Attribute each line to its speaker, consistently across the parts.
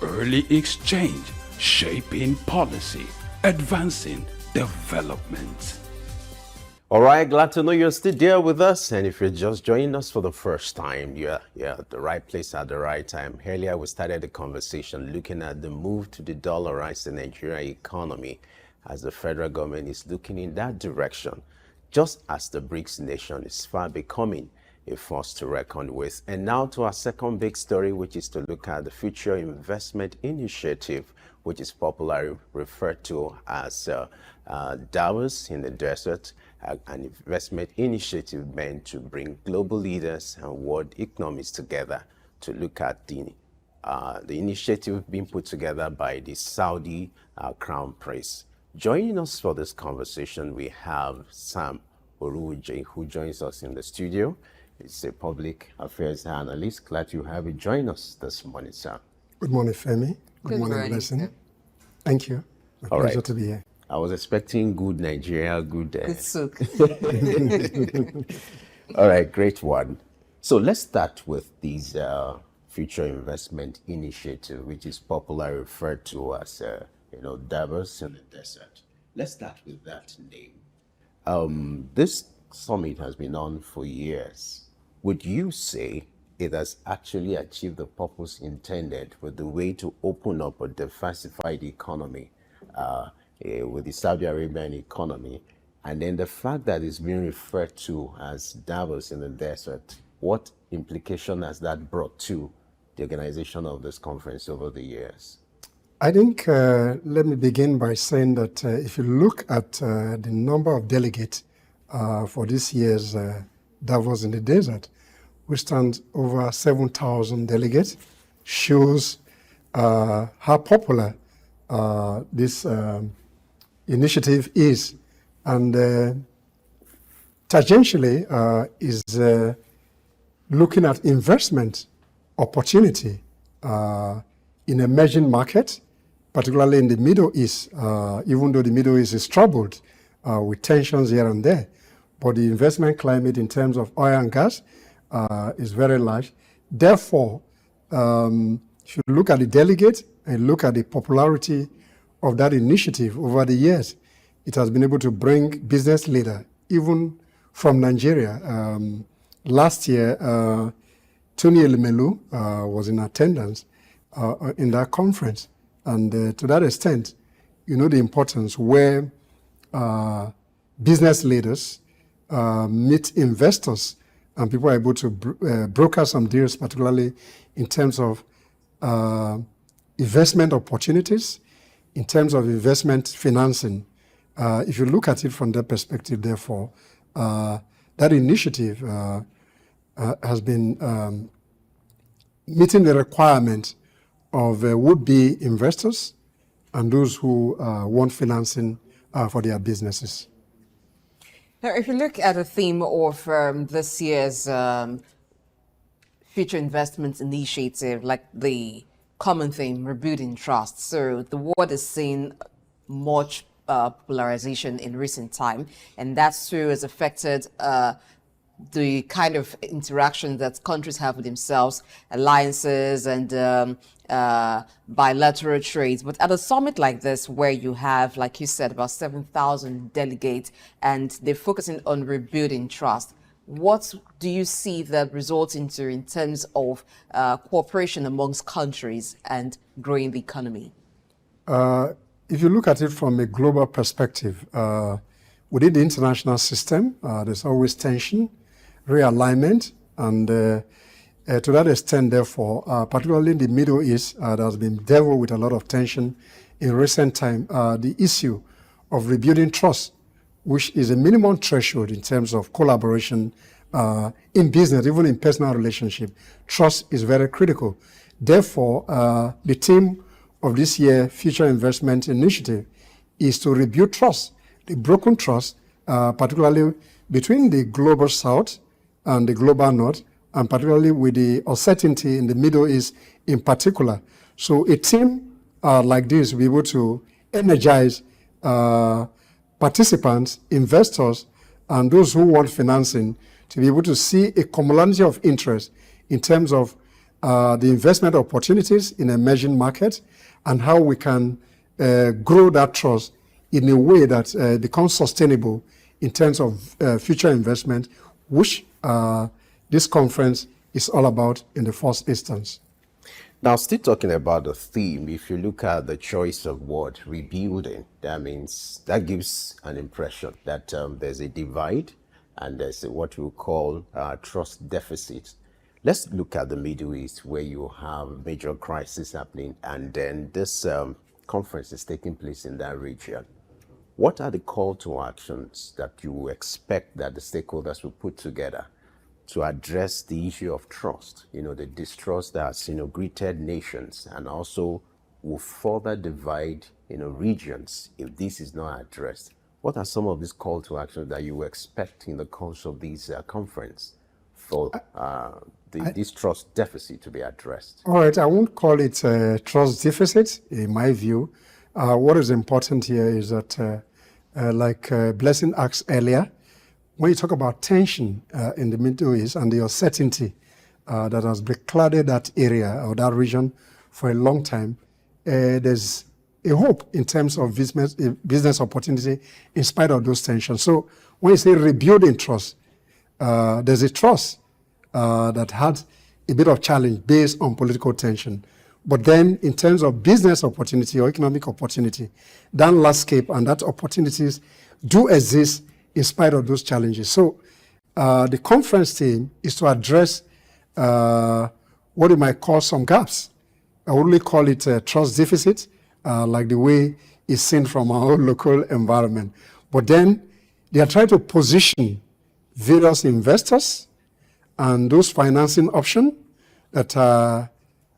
Speaker 1: Early exchange, shaping policy, advancing development.
Speaker 2: All right, glad to know you're still there with us. And if you're just joining us for the first time, you're at the right place at the right time. Earlier, we started the conversation looking at the move to the dollarized Nigerian economy as the federal government is looking in that direction, just as the BRICS nation is fast becoming a force to reckon with. And now to our second big story, which is to look at the Future Investment Initiative, which is popularly referred to as Davos in the desert, an investment initiative meant to bring global leaders and world economies together to look at the initiative being put together by the Saudi Crown Prince. Joining us for this conversation, we have Sam Orovwuje, who joins us in the studio. He's a public affairs analyst. Glad you have joined us this morning, Sam.
Speaker 3: Good morning, Femi. Good morning, Blessing. Thank you. A pleasure to be here.
Speaker 2: I was expecting good Nigeria, good
Speaker 4: SOUQ.
Speaker 2: All right, great one. So let's start with this Future Investment Initiative, which is popularly referred to as Davos in the desert. Let's start with that name. This summit has been on for years. Would you say it has actually achieved the purpose intended with the way to open up or diversify the economy with the Saudi Arabian economy, and then the fact that it's being referred to as Davos in the desert? What implication has that brought to the organization of this conference over the years?
Speaker 3: I think, let me begin by saying that if you look at the number of delegates for this year's Davos in the desert, we stand over 7,000 delegates, shows how popular this initiative is, and tangentially is looking at investment opportunity in emerging markets, particularly in the Middle East, even though the Middle East is troubled with tensions here and there. But the investment climate in terms of oil and gas is very large. Therefore, if you look at the delegates and look at the popularity of that initiative over the years, it has been able to bring business leaders, even from Nigeria. Last year, Tony Elumelu was in attendance in that conference. And to that extent, you know the importance where business leaders meet investors and people are able to broker some deals, particularly in terms of investment opportunities, in terms of investment financing. If you look at it from that perspective, therefore, that initiative has been meeting the requirement of would-be investors and those who want financing for their businesses.
Speaker 4: Now, if you look at the theme of this year's Future Investment Initiative, like the common theme, rebuilding trust. So the world is seeing much polarization in recent time, and that too has affected the kind of interaction that countries have with themselves, alliances and bilateral trades. But at a summit like this, where you have, like you said, about 7,000 delegates, and they're focusing on rebuilding trust, what do you see that results into in terms of cooperation amongst countries and growing the economy?
Speaker 3: If you look at it from a global perspective, within the international system, there's always tension, realignment, and to that extent, therefore, particularly in the Middle East, that has been dealt with a lot of tension in recent time. The issue of rebuilding trust, which is a minimum threshold in terms of collaboration in business, even in personal relationship, trust is very critical. Therefore, the theme of this year Future Investment Initiative is to rebuild trust, the broken trust, particularly between the global South and the global North, and particularly with the uncertainty in the Middle East in particular. So a team like this will be able to energize participants, investors, and those who want financing to be able to see a commonality of interest in terms of the investment opportunities in emerging markets, and how we can grow that trust in a way that becomes sustainable in terms of future investment, which this conference is all about in the first instance.
Speaker 2: Now, still talking about the theme, if you look at the choice of word, rebuilding, that means, that gives an impression that there's a divide and there's what we call trust deficit. Let's look at the Middle East, where you have major crisis happening, and then this conference is taking place in that region. What are the call to actions that you expect that the stakeholders will put together to address the issue of trust, the distrust that's, greeted nations, and also will further divide, regions if this is not addressed? What are some of these call to actions that you expect in the course of this conference for this trust deficit to be addressed?
Speaker 3: All right, I won't call it a trust deficit, in my view. What is important here is that, like Blessing asked earlier, when you talk about tension in the Middle East and the uncertainty that has beclouded that area or that region for a long time, there's a hope in terms of business opportunity in spite of those tensions. So when you say rebuilding trust, there's a trust that had a bit of challenge based on political tension. But then in terms of business opportunity or economic opportunity, that landscape and that opportunities do exist in spite of those challenges. So the conference theme is to address what you might call some gaps. I would only call it a trust deficit, like the way it's seen from our own local environment. But then they are trying to position various investors and those financing options that are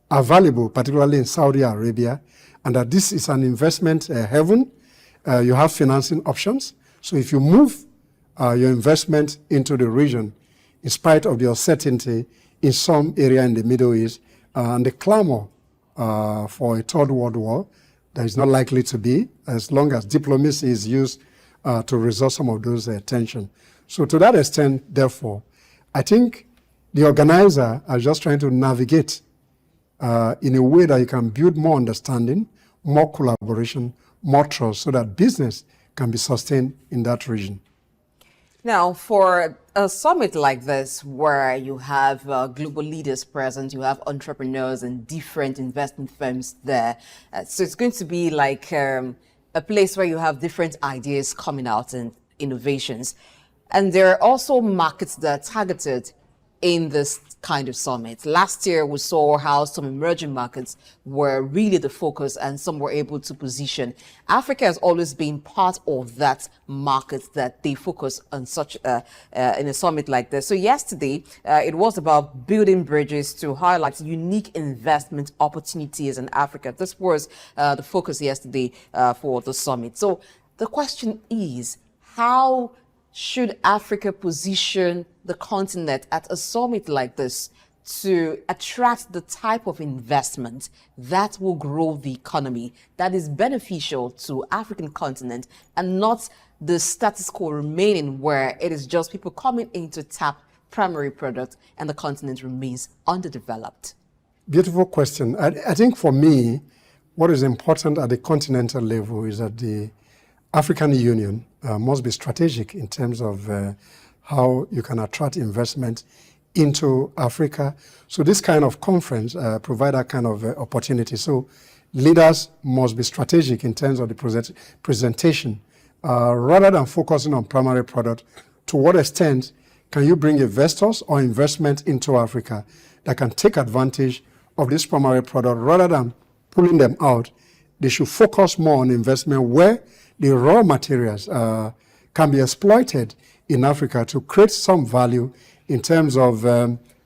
Speaker 3: available, particularly in Saudi Arabia, and that this is an investment heaven. You have financing options. So if you move your investment into the region, in spite of the uncertainty in some area in the Middle East, and the clamor for a third world war, that is not likely to be, as long as diplomacy is used to resolve some of those tensions. So to that extent, therefore, I think the organizer are just trying to navigate in a way that you can build more understanding, more collaboration, more trust, so that business can be sustained in that region.
Speaker 4: Now, for a summit like this, where you have global leaders present, you have entrepreneurs and different investment firms there, so it's going to be like a place where you have different ideas coming out and innovations. And there are also markets that are targeted in this kind of summit. Last year, we saw how some emerging markets were really the focus and some were able to position. Africa has always been part of that market that they focus on such in a summit like this. So yesterday, it was about building bridges to highlight unique investment opportunities in Africa. This was the focus yesterday for the summit. So the question is, how should Africa position the continent at a summit like this to attract the type of investment that will grow the economy, that is beneficial to African continent, and not the status quo remaining where it is just people coming in to tap primary product and the continent remains underdeveloped?
Speaker 3: Beautiful question. I think for me, what is important at the continental level is that the African Union must be strategic in terms of how you can attract investment into Africa. So this kind of conference provide that kind of opportunity. So leaders must be strategic in terms of the presentation. Rather than focusing on primary product, to what extent can you bring investors or investment into Africa that can take advantage of this primary product? Rather than pulling them out, they should focus more on investment where the raw materials can be exploited in Africa to create some value in terms of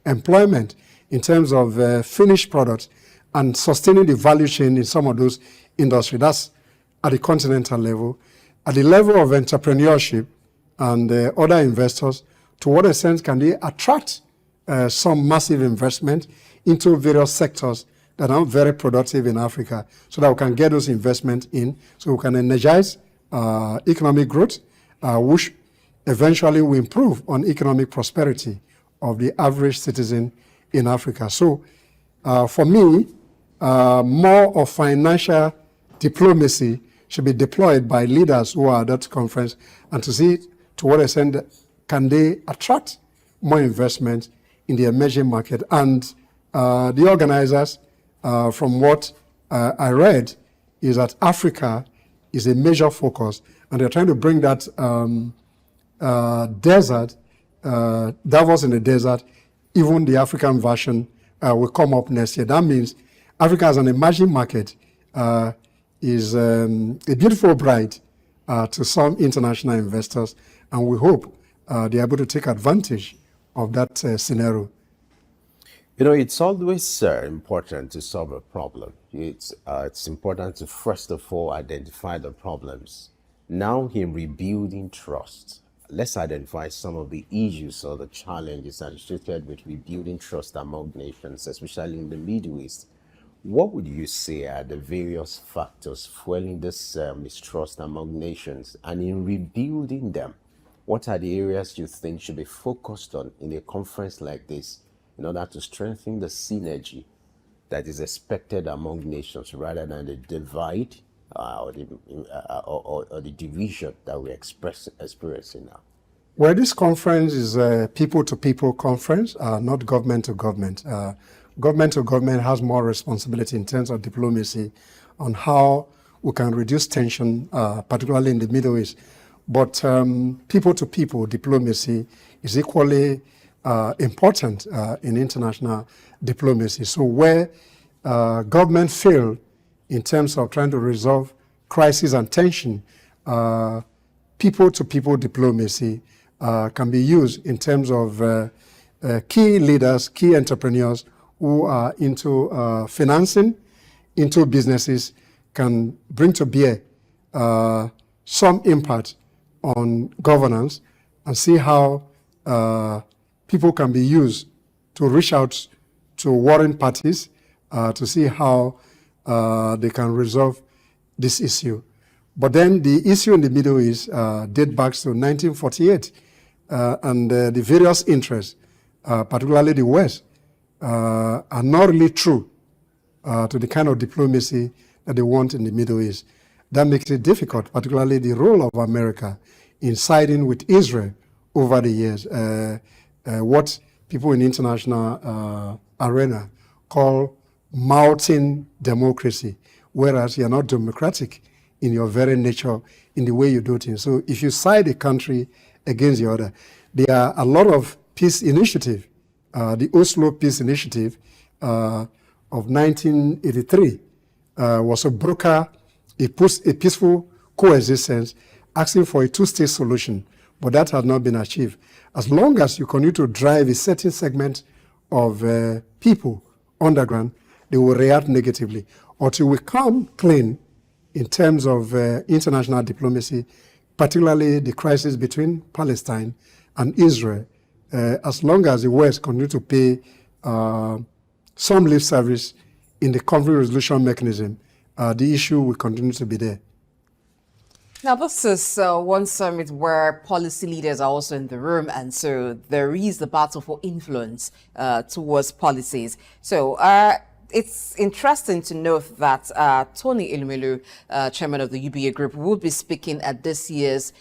Speaker 3: employment, in terms of finished products, and sustaining the value chain in some of those industries. That's at the continental level. At the level of entrepreneurship and other investors, to what extent can they attract some massive investment into various sectors that are very productive in Africa, so that we can get those investments in, so we can energize economic growth, which eventually will improve on economic prosperity of the average citizen in Africa. So For me, more of financial diplomacy should be deployed by leaders who are at that conference, and to see to what extent can they attract more investment in the emerging market. And the organizers, from what I read, is that Africa is a major focus, and they're trying to bring that desert, Davos in the desert, even the African version will come up next year. That means Africa as an emerging market is a beautiful bride to some international investors, and we hope they're able to take advantage of that scenario.
Speaker 2: You know, it's always important to solve a problem. It's important to first of all identify the problems. Now, in rebuilding trust, let's identify some of the issues or the challenges associated with rebuilding trust among nations, especially in the Middle East. What would you say are the various factors fueling this mistrust among nations? And in rebuilding them, what are the areas you think should be focused on in a conference like this in order to strengthen the synergy that is expected among nations rather than the divide or the division that we're experiencing now?
Speaker 3: Well, this conference is a people-to-people conference, not government-to-government. Government-to-government has more responsibility in terms of diplomacy on how we can reduce tension, particularly in the Middle East. But people-to-people diplomacy is equally important in international diplomacy. So where government fail in terms of trying to resolve crisis and tension, people-to-people diplomacy can be used in terms of key leaders, key entrepreneurs who are into financing, into businesses, can bring to bear some impact on governance, and see how people can be used to reach out to warring parties to see how they can resolve this issue. But then the issue in the Middle East dates back to 1948, and the various interests, particularly the West, are not really true to the kind of diplomacy that they want in the Middle East. That makes it difficult, particularly the role of America in siding with Israel over the years. What people in international arena call mounting democracy, whereas you're not democratic in your very nature, in the way you do things. So if you side a country against the other, there are a lot of peace initiative. The Oslo Peace Initiative of 1983 was a broker, a peaceful coexistence, asking for a two-state solution, but that has not been achieved. As long as you continue to drive a certain segment of people underground, they will react negatively. Until we come clean in terms of international diplomacy, particularly the crisis between Palestine and Israel, as long as the West continue to pay some lip service in the conflict resolution mechanism, the issue will continue to be there.
Speaker 4: Now, this is one summit where policy leaders are also in the room, and so there is the battle for influence towards policies. So it's interesting to note that Tony Elumelu, chairman of the UBA Group, will be speaking at this year's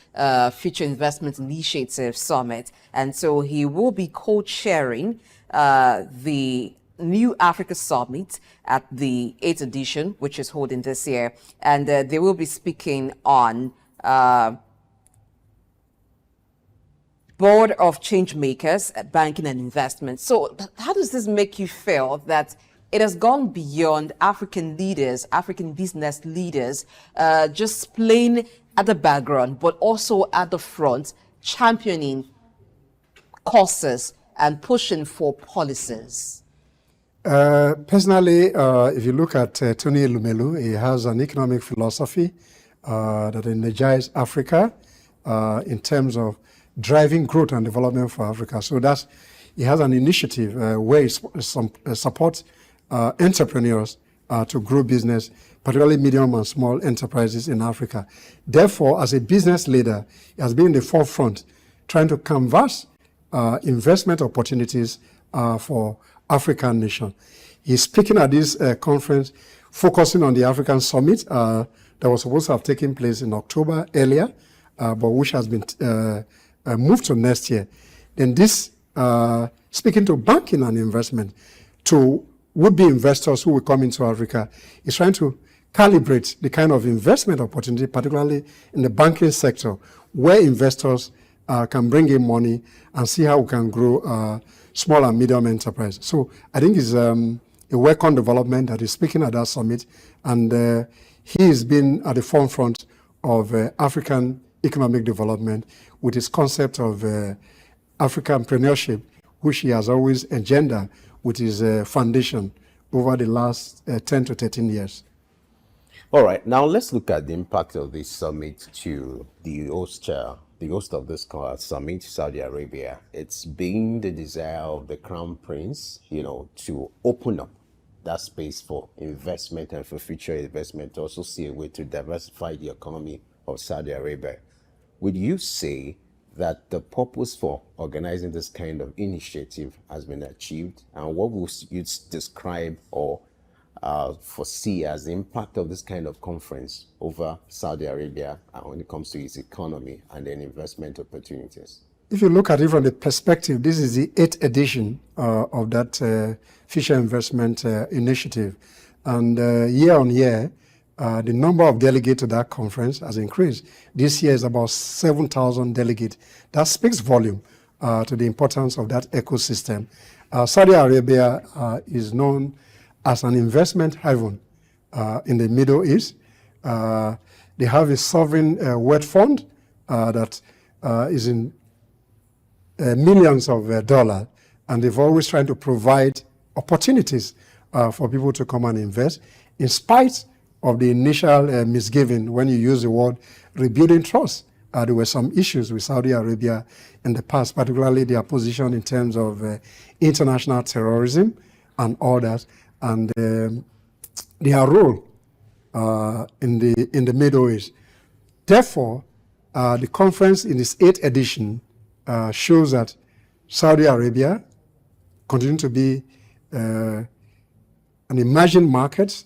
Speaker 4: Future Investment Initiative Summit. And so he will be co-chairing the New Africa Summit at the 8th edition, which is holding this year. And they will be speaking on board of change makers, banking and investment. So how does this make you feel that it has gone beyond African leaders, African business leaders, just playing at the background, but also at the front, championing causes and pushing for policies?
Speaker 3: Personally, if you look at Tony Elumelu, he has an economic philosophy that energizes Africa in terms of driving growth and development for Africa. So he has an initiative where he supports entrepreneurs to grow business, particularly medium and small enterprises in Africa. Therefore, as a business leader, he has been in the forefront trying to canvass investment opportunities for African nations. He's speaking at this conference, focusing on the African Summit that was supposed to have taken place in October earlier, but which has been moved to next year. Then this, speaking to banking and investment, to would-be investors who will come into Africa, is trying to calibrate the kind of investment opportunity, particularly in the banking sector, where investors can bring in money and see how we can grow small and medium enterprise. So I think it's a welcome development that is speaking at that summit, and he has been at the forefront of African economic development with his concept of African entrepreneurship, which he has always engendered with his foundation over the last 10 to 13 years.
Speaker 2: All right, now let's look at the impact of this summit to the host of this summit, Saudi Arabia. It's been the desire of the Crown Prince, to open up that space for investment and for future investment, to also see a way to diversify the economy of Saudi Arabia. Would you say that the purpose for organizing this kind of initiative has been achieved? And what would you describe or foresee as the impact of this kind of conference over Saudi Arabia when it comes to its economy and then investment opportunities?
Speaker 3: If you look at it from the perspective, this is the 8th edition of that Future Investment Initiative. And year on year, the number of delegates to that conference has increased. This year is about 7,000 delegates. That speaks volume to the importance of that ecosystem. Saudi Arabia is known as an investment haven in the Middle East. They have a sovereign wealth fund that is in millions of dollars, and they've always tried to provide opportunities for people to come and invest, in spite of the initial misgiving when you use the word rebuilding trust. There were some issues with Saudi Arabia in the past, particularly their position in terms of international terrorism and all that, and their role in the Middle East. Therefore, the conference in its 8th edition shows that Saudi Arabia continues to be an emerging market.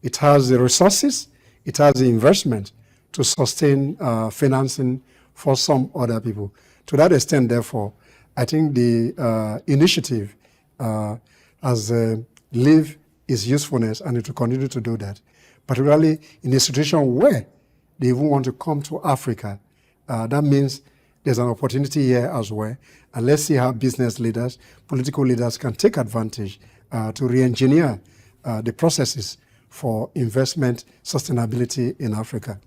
Speaker 3: It has the resources, it has the investment to sustain financing for some other people. To that extent, therefore, I think the initiative has lived its usefulness, and it will continue to do that, particularly in a situation where they even want to come to Africa. That means there's an opportunity here as well. And let's see how business leaders, political leaders can take advantage to re-engineer the processes for investment sustainability in Africa.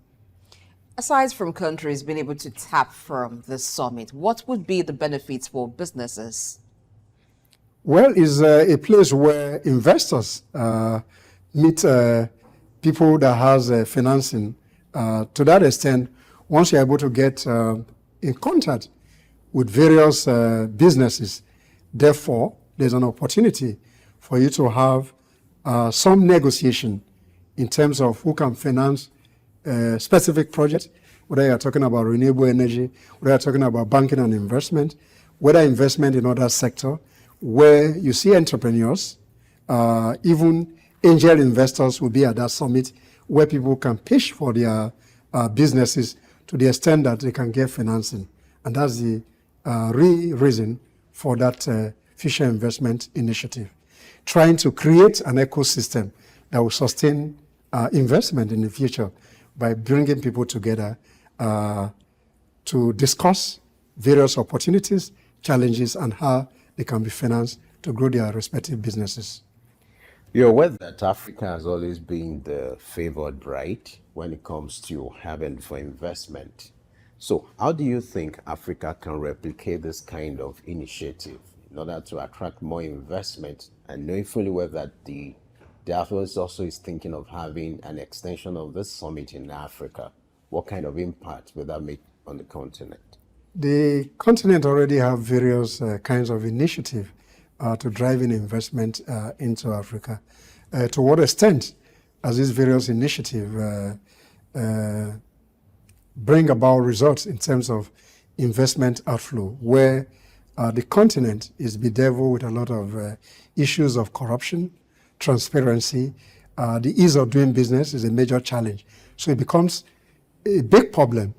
Speaker 4: Aside from countries being able to tap from this summit, what would be the benefits for businesses?
Speaker 3: Well, it's a place where investors meet people that has financing. To that extent, once you're able to get in contact with various businesses, therefore, there's an opportunity for you to have some negotiation in terms of who can finance specific projects, whether you're talking about renewable energy, whether you're talking about banking and investment, whether investment in other sector, where you see entrepreneurs, even angel investors will be at that summit, where people can pitch for their businesses to the extent that they can get financing. And that's the real reason for that Future Investment Initiative, trying to create an ecosystem that will sustain investment in the future by bringing people together to discuss various opportunities, challenges, and how they can be financed to grow their respective businesses.
Speaker 2: You're aware that Africa has always been the favored, right, when it comes to having for investment. So how do you think Africa can replicate this kind of initiative in order to attract more investment, and knowing fully well that the Davos also is thinking of having an extension of this summit in Africa? What kind of impact will that make on the continent?
Speaker 3: The continent already have various kinds of initiative to drive in investment into Africa. To what extent as these various initiatives bring about results in terms of investment outflow, where the continent is bedeviled with a lot of issues of corruption, transparency, the ease of doing business is a major challenge. So it becomes a big problem.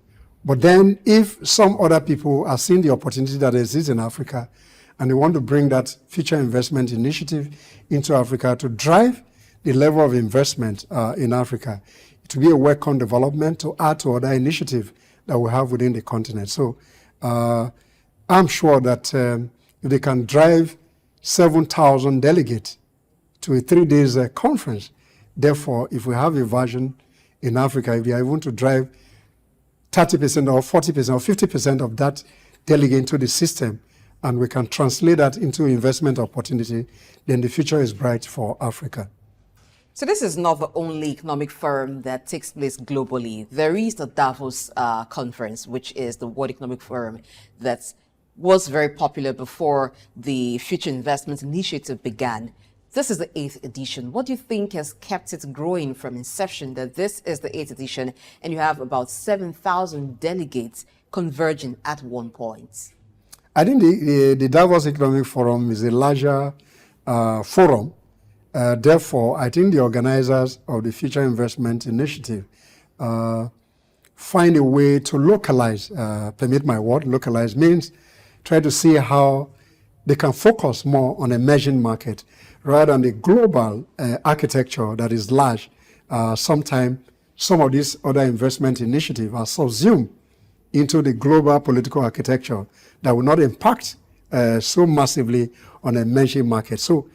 Speaker 3: But then if some other people are seeing the opportunity that exists in Africa and they want to bring that future investment initiative into Africa to drive the level of investment in Africa, it will be a welcome development to add to other initiatives that we have within the continent. So I'm sure that if they can drive 7,000 delegates to a 3 days conference, therefore, if we have a version in Africa, if they are able to drive 30% or 40% or 50% of that delegate into the system, and we can translate that into investment opportunity, then the future is bright for Africa.
Speaker 4: So this is not the only economic forum that takes place globally. There is the Davos conference, which is the World Economic Forum that was very popular before the Future Investment Initiative began. This is the 8th edition. What do you think has kept it growing from inception, that this is the 8th edition and you have about 7,000 delegates converging at one point?
Speaker 3: I think the Davos Economic Forum is a larger forum. Therefore, I think the organizers of the Future Investment Initiative find a way to localize, permit my word, localize means try to see how they can focus more on emerging market rather than the global architecture that is large. Sometimes some of these other investment initiatives are subsumed into the global political architecture that will not impact so massively on emerging markets. So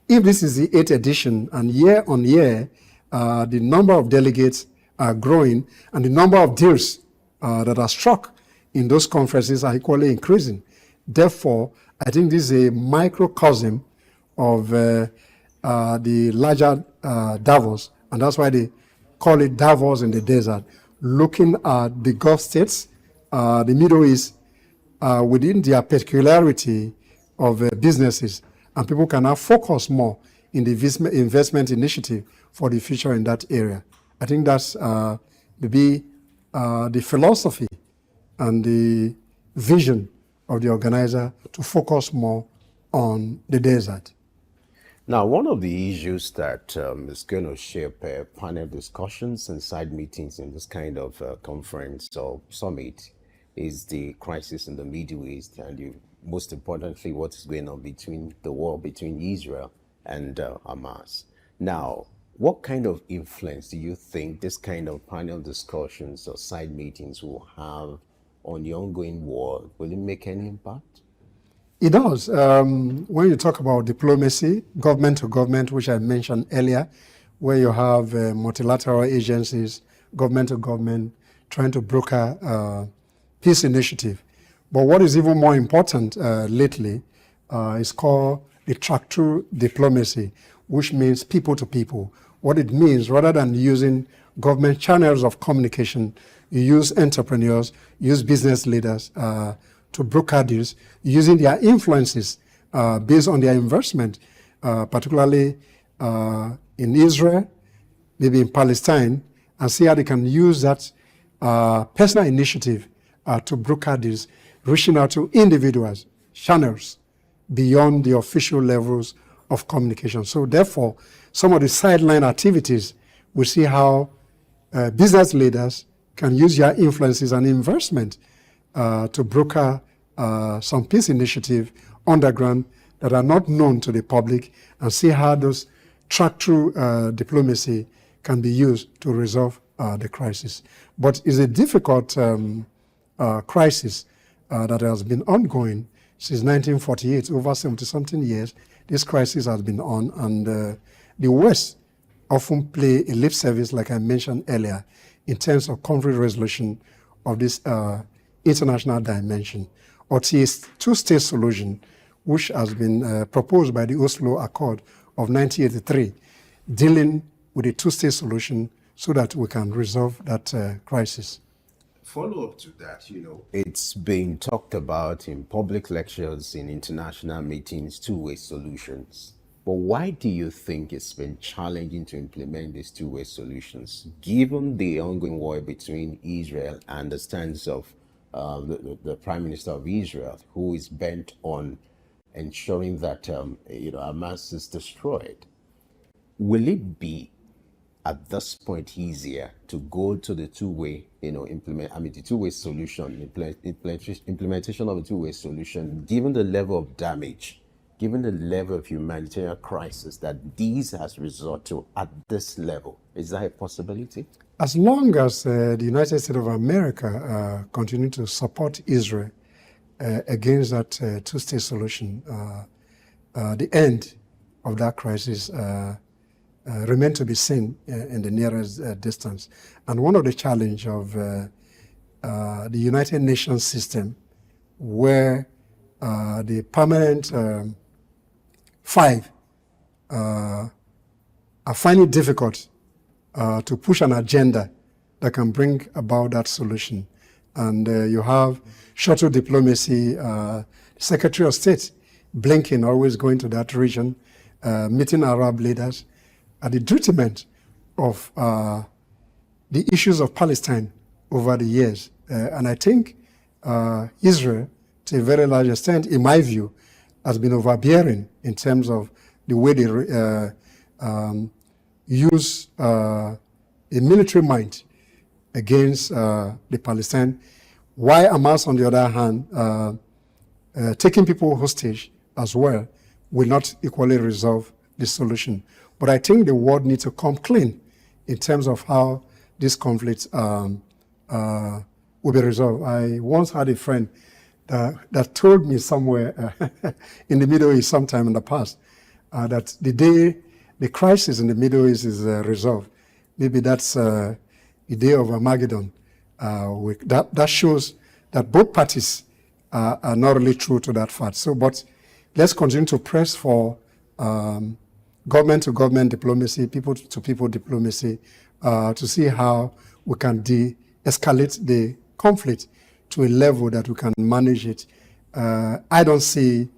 Speaker 3: if this is the 8th edition and year on year, the number of delegates are growing and the number of deals that are struck in those conferences are equally increasing. Therefore, I think this is a microcosm of the larger Davos, and that's why they call it Davos in the desert, looking at the Gulf states, the Middle East, within their particularity of businesses, and people can now focus more in the investment initiative for the future in that area. I think that's maybe the philosophy and the vision of the organizer to focus more on the desert.
Speaker 2: Now, one of the issues that is going to shape panel discussions and side meetings in this kind of conference or summit is the crisis in the Middle East, and most importantly, what is going on between the war between Israel and Hamas. Now, what kind of influence do you think this kind of panel discussions or side meetings will have on the ongoing war? Will it make any impact?
Speaker 3: It does. When you talk about diplomacy, government to government, which I mentioned earlier, where you have multilateral agencies, government to government, trying to broker peace initiative. But what is even more important lately is called the track-through diplomacy, which means people to people. What it means, rather than using government channels of communication, you use entrepreneurs, use business leaders to broker deals, using their influences based on their investment, particularly in Israel, maybe in Palestine, and see how they can use that personal initiative to broker deals, reaching out to individuals, channels, beyond the official levels of communication. So therefore, some of the sideline activities, we see how business leaders can use their influences and investment to broker some peace initiative underground that are not known to the public, and see how those track-through diplomacy can be used to resolve the crisis. But it's a difficult crisis that has been ongoing since 1948, over 70-something years. This crisis has been on, and the West often play a lip service, like I mentioned earlier, in terms of conflict resolution of this international dimension, or two-state solution, which has been proposed by the Oslo Accord of 1983, dealing with a two-state solution so that we can resolve that crisis.
Speaker 2: Follow up to that, it's been talked about in public lectures, in international meetings, two-way solutions. But why do you think it's been challenging to implement these two-way solutions, given the ongoing war between Israel and the stance of the Prime Minister of Israel, who is bent on ensuring that Hamas is destroyed? will it be at this point easier to go to the two-way, the two-way solution, implementation of a two-way solution, given the level of damage, given the level of humanitarian crisis that these has resorted to at this level? Is that a possibility?
Speaker 3: As long as the United States of America continue to support Israel against that two-state solution, the end of that crisis remain to be seen in the nearest distance. And one of the challenge of the United Nations system, where the permanent five are finding it difficult to push an agenda that can bring about that solution. And you have shuttle diplomacy, Secretary of State Blinken always going to that region, meeting Arab leaders, at the detriment of the issues of Palestine over the years. And I think Israel, to a very large extent, in my view, has been overbearing in terms of the way they use a military might against the Palestine, while Hamas, on the other hand, taking people hostage as well, will not equally resolve the solution. But I think the world needs to come clean in terms of how this conflict will be resolved. I once had a friend that told me somewhere in the Middle East sometime in the past that the day the crisis in the Middle East is resolved, maybe that's the day of Armageddon. That shows that both parties are not really true to that fact. So, but let's continue to press for government-to-government diplomacy, people-to-people diplomacy, to see how we can de-escalate the conflict to a level that we can manage it. I don't see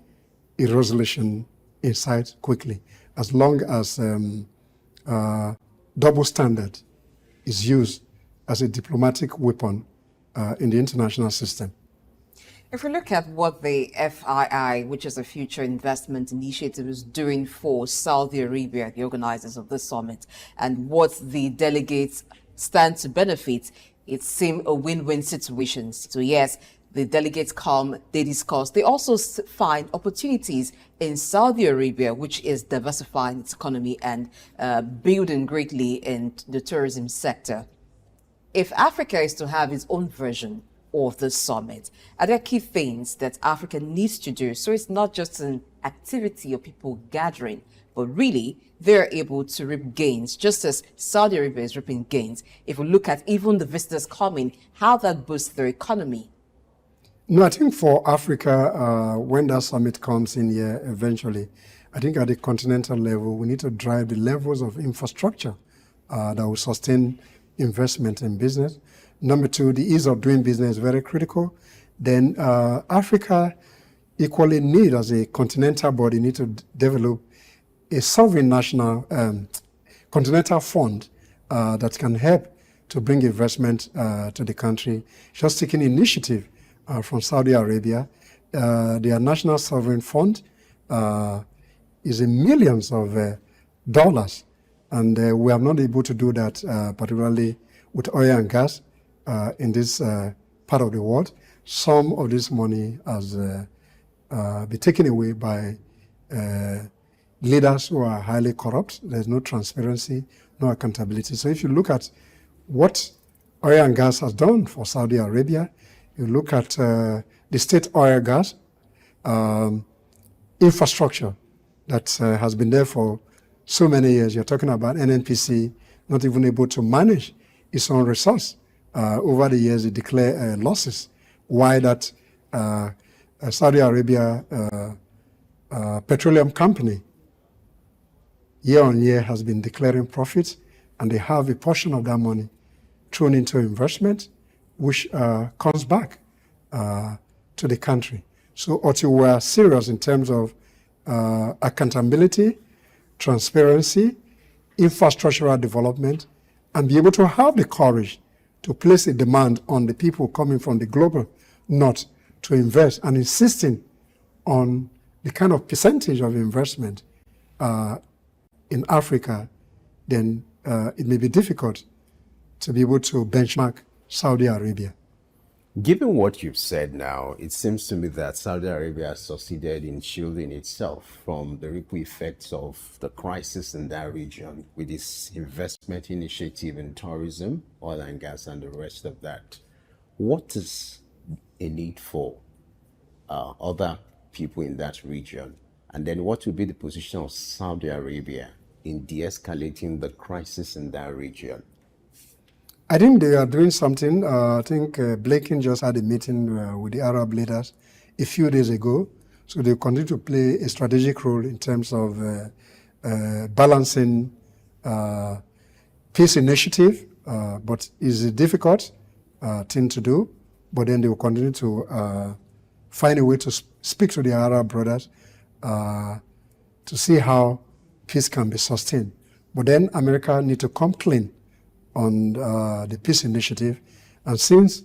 Speaker 3: a resolution in sight quickly, as long as double standard is used as a diplomatic weapon in the international system.
Speaker 4: If we look at what the FII, which is a Future Investment Initiative, is doing for Saudi Arabia, the organizers of this summit, and what the delegates stand to benefit, it seems a win-win situation. So yes, the delegates come, they discuss. They also find opportunities in Saudi Arabia, which is diversifying its economy and building greatly in the tourism sector. If Africa is to have its own version of the summit, are there key things that Africa needs to do so it's not just an activity of people gathering, but really they're able to reap gains, just as Saudi Arabia is reaping gains? If we look at even the visitors coming, how that boosts their economy?
Speaker 3: No, I think for Africa, when that summit comes in here eventually, I think at the continental level, we need to drive the levels of infrastructure that will sustain investment in business. Number two, the ease of doing business is very critical. Then Africa equally need, as a continental body, need to develop a sovereign national continental fund that can help to bring investment to the country. Just taking initiative from Saudi Arabia, their national sovereign fund is in millions of dollars, and we are not able to do that, particularly with oil and gas. In this part of the world. Some of this money has been taken away by leaders who are highly corrupt. There's no transparency, no accountability. So if you look at what oil and gas has done for Saudi Arabia, you look at the state oil gas infrastructure that has been there for so many years. You're talking about NNPC not even able to manage its own resource. Over the years, it declared losses. Why that Saudi Arabia petroleum company year on year has been declaring profits, and they have a portion of that money thrown into investment, which comes back to the country. So until we are serious in terms of accountability, transparency, infrastructural development, and be able to have the courage to place a demand on the people coming from the global north to invest, and insisting on the kind of percentage of investment in Africa, then it may be difficult to be able to benchmark Saudi Arabia.
Speaker 2: Given what you've said now, it seems to me that Saudi Arabia has succeeded in shielding itself from the ripple effects of the crisis in that region with its investment initiative in tourism, oil and gas, and the rest of that. What is a need for other people in that region? And then what will be the position of Saudi Arabia in de-escalating the crisis in that region?
Speaker 3: I think they are doing something. I think Blinken just had a meeting with the Arab leaders a few days ago. So they continue to play a strategic role in terms of balancing peace initiative, but it's a difficult thing to do. But then they will continue to find a way to speak to the Arab brothers to see how peace can be sustained. But then America need to come clean on the peace initiative. And since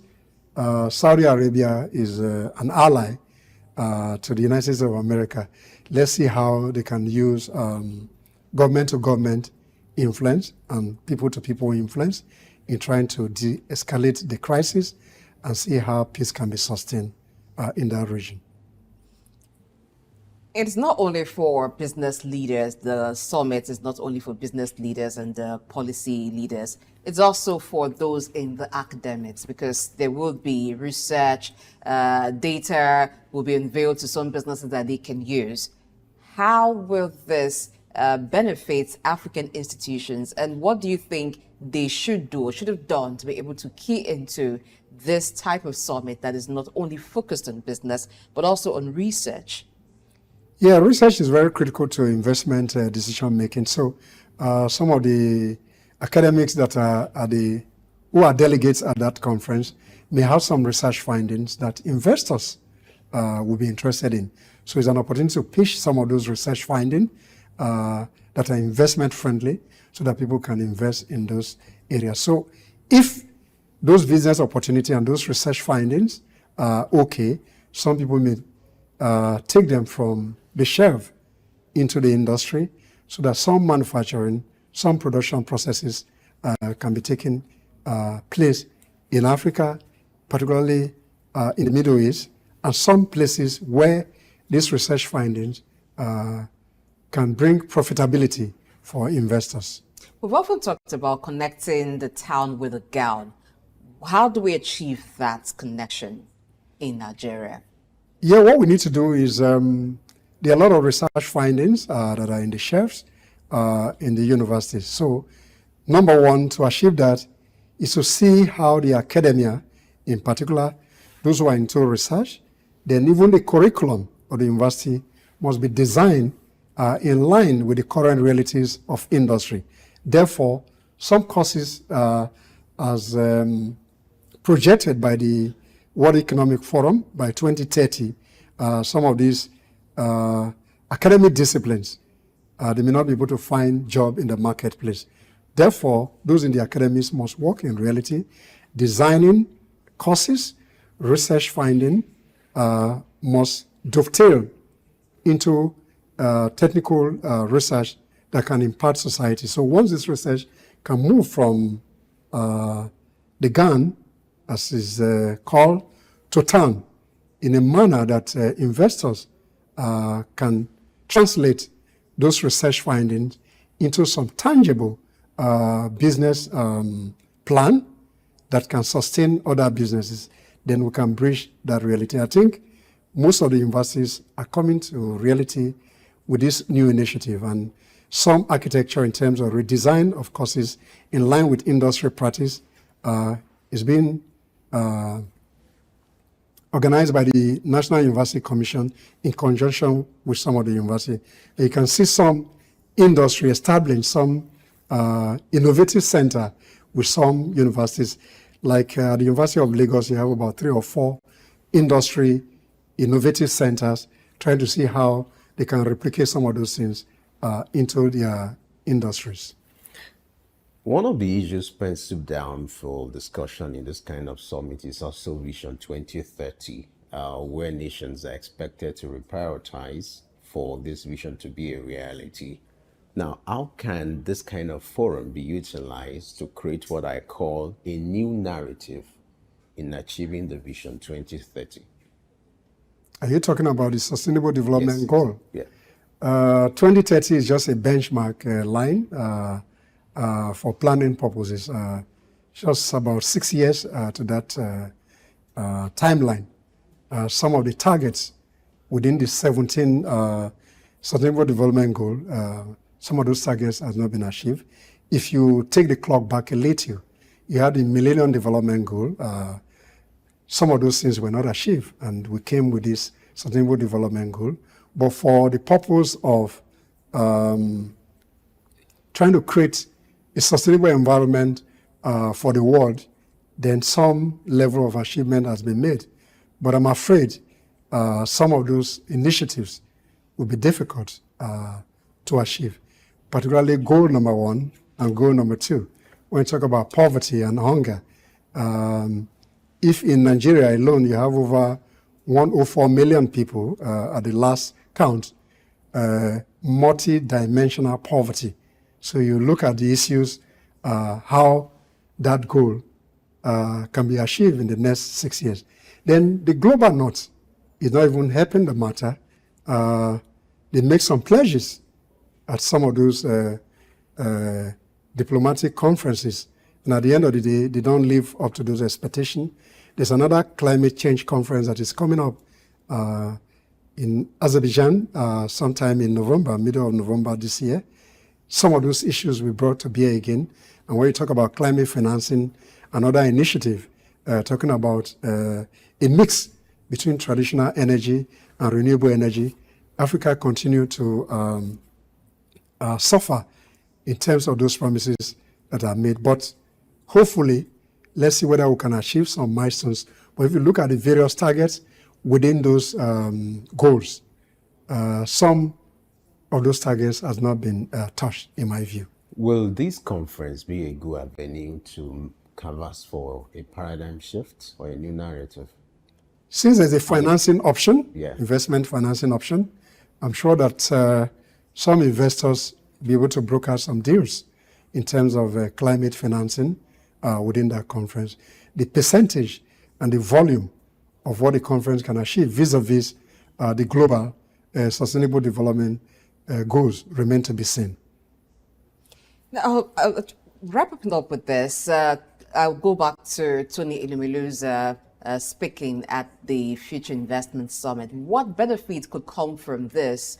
Speaker 3: Saudi Arabia is an ally to the United States of America, let's see how they can use government-to-government influence and people-to-people influence in trying to de-escalate the crisis and see how peace can be sustained in that region.
Speaker 4: It's not only for business leaders. The summit is not only for business leaders and policy leaders. It's also for those in the academics, because there will be research, data will be unveiled to some businesses that they can use. How will this benefit African institutions, and what do you think they should do or should have done to be able to key into this type of summit that is not only focused on business, but also on research?
Speaker 3: Yeah, research is very critical to investment decision making. So some of the academics that who are delegates at that conference may have some research findings that investors will be interested in. So it's an opportunity to pitch some of those research findings that are investment friendly so that people can invest in those areas. So if those business opportunity and those research findings are okay, some people may take them from the shelf into the industry so that some manufacturing, some production processes can be taken place in Africa, particularly in the Middle East, and some places where these research findings can bring profitability for investors.
Speaker 4: We've often talked about connecting the town with a gown. How do we achieve that connection in Nigeria?
Speaker 3: Yeah, what we need to do is there are a lot of research findings that are in the shelves in the universities. So, number one, to achieve that is to see how the academia, in particular, those who are into research, then even the curriculum of the university must be designed in line with the current realities of industry. Therefore, some courses as projected by the World Economic Forum by 2030, some of these academic disciplines, they may not be able to find job in the marketplace. Therefore, those in the academies must work in reality, designing courses, research finding must dovetail into technical research that can impact society. So once this research can move from the gun, as is called, to town in a manner that investors can translate those research findings into some tangible business plan that can sustain other businesses, then we can bridge that reality. I think most of the universities are coming to reality with this new initiative, and some architecture in terms of redesign of courses in line with industry practice is being organized by the National University Commission in conjunction with some of the university. You can see some industry establishing some innovative center with some universities. Like the University of Lagos, you have about 3 or 4 industry innovative centers trying to see how they can replicate some of those things into their industries.
Speaker 2: One of the issues penciled down for discussion in this kind of summit is also Vision 2030, where nations are expected to reprioritize for this vision to be a reality. Now, how can this kind of forum be utilized to create what I call a new narrative in achieving the Vision 2030?
Speaker 3: Are you talking about the Sustainable Development Goal?
Speaker 2: Yeah.
Speaker 3: 2030 is just a benchmark line for planning purposes. Just about 6 years to that timeline. Some of the targets within the 17 Sustainable Development Goal, some of those targets have not been achieved. If you take the clock back a little, you had the Millennium Development Goal. Some of those things were not achieved, and we came with this Sustainable Development Goal. But for the purpose of trying to create a sustainable environment for the world, then some level of achievement has been made. But I'm afraid some of those initiatives will be difficult to achieve, particularly goal number 1 and goal number 2. When you talk about poverty and hunger, if in Nigeria alone you have over 104 million people at the last count, multi-dimensional poverty. So you look at the issues, how that goal can be achieved in the next 6 years. Then the global north is not even helping the matter. They make some pledges at some of those diplomatic conferences, and at the end of the day, they don't live up to those expectations. There's another climate change conference that is coming up in Azerbaijan sometime in November, middle of November this year. Some of those issues we brought to bear again. And when you talk about climate financing, another initiative talking about a mix between traditional energy and renewable energy, Africa continue to suffer in terms of those promises that are made. But hopefully, let's see whether we can achieve some milestones. But if you look at the various targets within those goals, some of those targets has not been touched, in my view.
Speaker 2: Will this conference be a good avenue to canvas for a paradigm shift or a new narrative?
Speaker 3: Since there's a financing option,
Speaker 2: Yeah.
Speaker 3: investment financing option, I'm sure that some investors will be able to broker some deals in terms of climate financing within that conference. The percentage and the volume of what the conference can achieve vis-a-vis the global sustainable development goals remain to be seen.
Speaker 4: Now, wrapping up with this, I'll go back to Tony Ilumilu's speaking at the Future Investment Summit. What benefits could come from this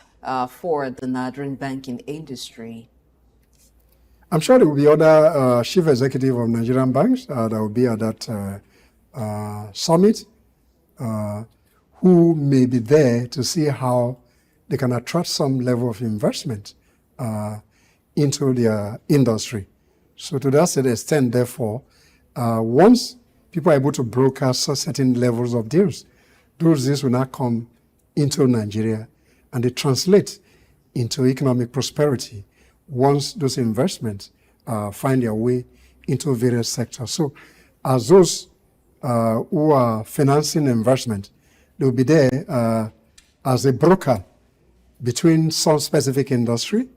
Speaker 4: for the Nigerian banking industry?
Speaker 3: I'm sure there will be other chief executive of Nigerian banks that will be at that summit who may be there to see how they can attract some level of investment into their industry. So to that extent, therefore, once people are able to broker certain levels of deals, those deals will now come into Nigeria and they translate into economic prosperity once those investments find their way into various sectors. So as those who are financing investment, they will be there as a broker between some specific industry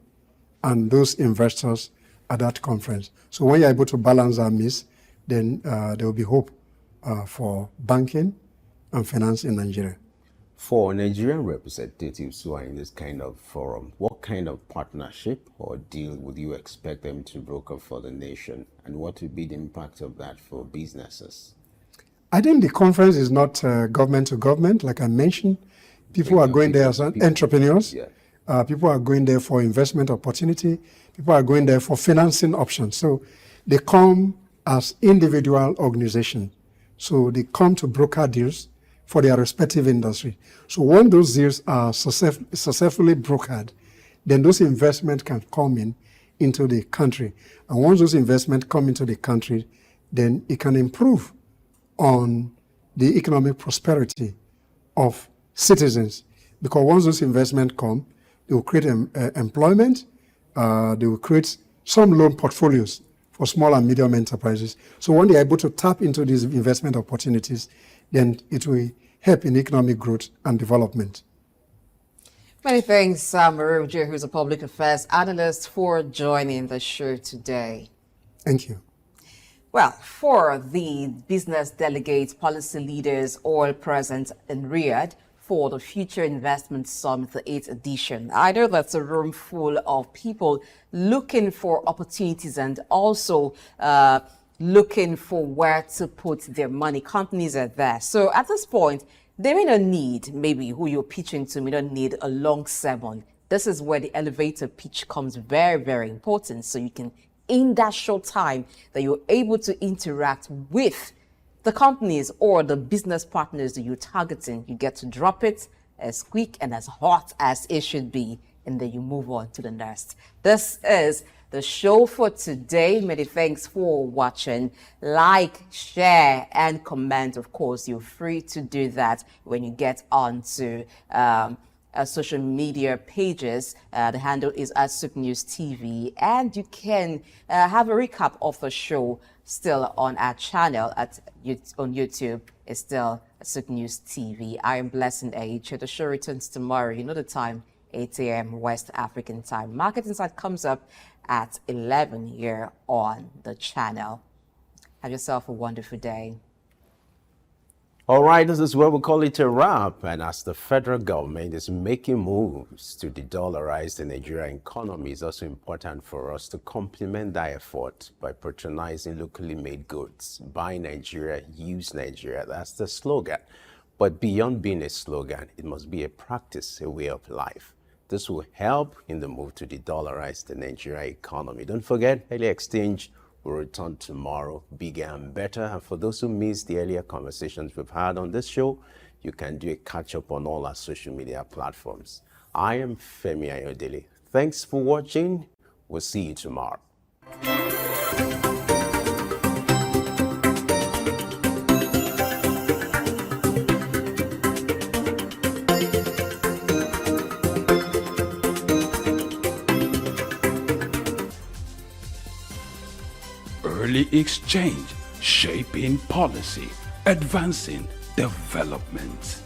Speaker 3: and those investors at that conference. So when you're able to balance that mix, then there will be hope for banking and finance in Nigeria.
Speaker 2: For Nigerian representatives who are in this kind of forum, what kind of partnership or deal would you expect them to broker for the nation? And what would be the impact of that for businesses?
Speaker 3: I think the conference is not government to government, like I mentioned. People are going there as entrepreneurs.
Speaker 2: Yeah.
Speaker 3: People are going there for investment opportunity. People are going there for financing options. So they come as individual organizations. So they come to broker deals for their respective industry. So when those deals are successfully brokered, then those investments can come into the country. And once those investments come into the country, then it can improve on the economic prosperity of citizens. Because once those investments come, they will create employment, they will create some loan portfolios for small and medium enterprises. So when they are able to tap into these investment opportunities, then it will help in economic growth and development.
Speaker 4: Many thanks, Sam Orovwuje, who's a public affairs analyst, for joining the show today.
Speaker 3: Thank you.
Speaker 4: Well, for the business delegates, policy leaders, all present in Riyadh for the Future Investment Summit, the 8th edition, I know that's a room full of people looking for opportunities and also looking for where to put their money. Companies are there. So at this point, they may not need, maybe who you're pitching to may not need a long sermon. This is where the elevator pitch comes very, very important. So you can, in that short time that you're able to interact with the companies or the business partners that you're targeting, you get to drop it as quick and as hot as it should be, and then you move on to the next. This is the show for today. Many thanks for watching. Like, share, and comment. Of course, you're free to do that when you get onto social media pages. The handle is at SOUQ News TV, and you can have a recap of the show still on our channel on YouTube. It's still SOUQ News TV. I am Blessing Eichie. The show returns tomorrow. You know the time, 8 a.m. West African time. Market Insight comes up at 11 here on the channel. Have yourself a wonderful day.
Speaker 2: All right, this is where we call it a wrap. And as the federal government is making moves to de-dollarize the Nigerian economy, it's also important for us to complement that effort by patronizing locally made goods. Buy Nigeria, use Nigeria. That's the slogan. But beyond being a slogan, it must be a practice, a way of life. This will help in the move to de-dollarize the Nigerian economy. Don't forget, early exchange will return tomorrow, bigger and better. And for those who missed the earlier conversations we've had on this show, you can do a catch-up on all our social media platforms. I am Femi Ayodele. Thanks for watching. We'll see you tomorrow.
Speaker 1: Early exchange, shaping policy, advancing development.